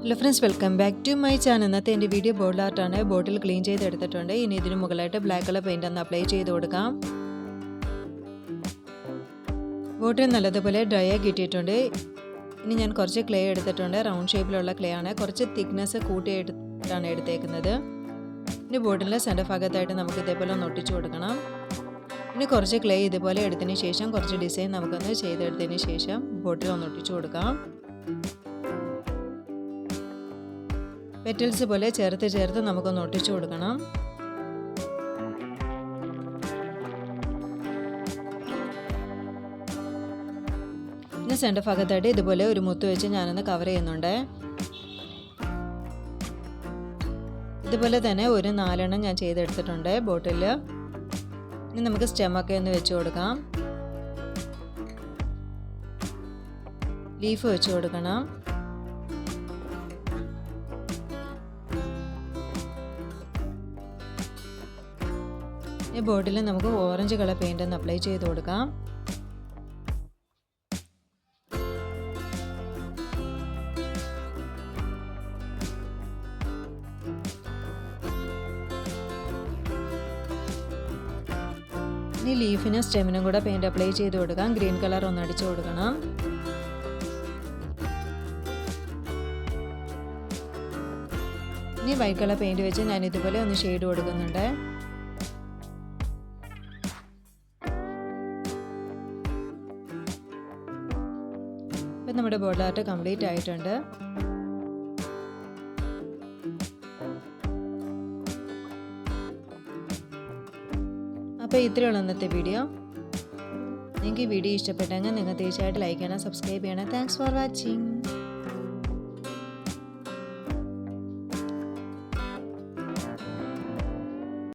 Hello friends, welcome back to my channel. ഇന്നത്തെ എൻ്റെ video ബോട്ടിൽ ആർട്ടാണ്. ബോട്ടിൽ clean ചെയ്തെടുത്തിട്ടുണ്ട്. ഇനി ഇതിന് മുകളിലായിട്ട് ബ്ലാക്ക് കളർ പെയിൻ്റ് ഒന്ന് അപ്ലൈ ചെയ്ത് കൊടുക്കാം. ബോട്ടിൽ നല്ലതുപോലെ ഡ്രൈ ആയി കിട്ടിയിട്ടുണ്ട്. ഇനി ഞാൻ കുറച്ച് ക്ലേ എടുത്തിട്ടുണ്ട്. റൗണ്ട് ഷേപ്പിലുള്ള ക്ലേ ആണ്. കുറച്ച് തിക്നെസ് കൂട്ടിയിട്ടാണ് എടുത്തേക്കുന്നത്. ഇനി ബോട്ടിലിൻ്റെ സെൻറ്റർ ഭാഗത്തായിട്ട് നമുക്ക് ഇതേപോലെ ഒന്ന് ഒട്ടിച്ചു കൊടുക്കണം. ഇനി കുറച്ച് ക്ലേ ഇതുപോലെ എടുത്തതിന് ശേഷം കുറച്ച് ഡിസൈൻ നമുക്കൊന്ന് ചെയ്തെടുത്തതിന് ശേഷം ബോട്ടിൽ ഒന്ന് ഒട്ടിച്ചു കൊടുക്കാം. പെറ്റൽസ് പോലെ ചേർത്ത് നമുക്കൊന്ന് ഒട്ടിച്ചു കൊടുക്കണം. ഇനി സെൻറ്റർ ഭാഗത്തായിട്ട് ഇതുപോലെ ഒരു മുത്ത് വെച്ച് ഞാനൊന്ന് കവർ ചെയ്യുന്നുണ്ട്. ഇതുപോലെ തന്നെ ഒരു 4 ഞാൻ ചെയ്തെടുത്തിട്ടുണ്ട് ബോട്ടിൽ. ഇനി നമുക്ക് സ്റ്റെമൊക്കെ ഒന്ന് വെച്ച് കൊടുക്കാം. ലീഫ് വെച്ച് കൊടുക്കണം. ഈ ബോട്ടിൽ നമുക്ക് ഓറഞ്ച് കളർ പെയിൻ്റ് ഒന്ന് അപ്ലൈ ചെയ്ത് കൊടുക്കാം. ഇനി ലീഫിനും സ്റ്റെമിനും കൂടെ പെയിൻ്റ് അപ്ലൈ ചെയ്ത് കൊടുക്കാം. ഗ്രീൻ കളർ ഒന്ന് അടിച്ചു കൊടുക്കണം. ഇനി വൈറ്റ് കളർ പെയിൻറ് വെച്ച് ഞാൻ ഇതുപോലെ ഒന്ന് ഷെയ്ഡ് കൊടുക്കുന്നുണ്ട്. ഇപ്പം നമ്മുടെ ബോട്ടിൽ ആർട്ട് കംപ്ലീറ്റ് ആയിട്ടുണ്ട്. അപ്പോൾ ഇത്രയുള്ള ഇന്നത്തെ വീഡിയോ. നിങ്ങൾക്ക് ഈ വീഡിയോ ഇഷ്ടപ്പെട്ടെങ്കിൽ നിങ്ങൾ തീർച്ചയായിട്ടും ലൈക്ക് ചെയ്യണം, സബ്സ്ക്രൈബ് ചെയ്യണം. Thanks for watching.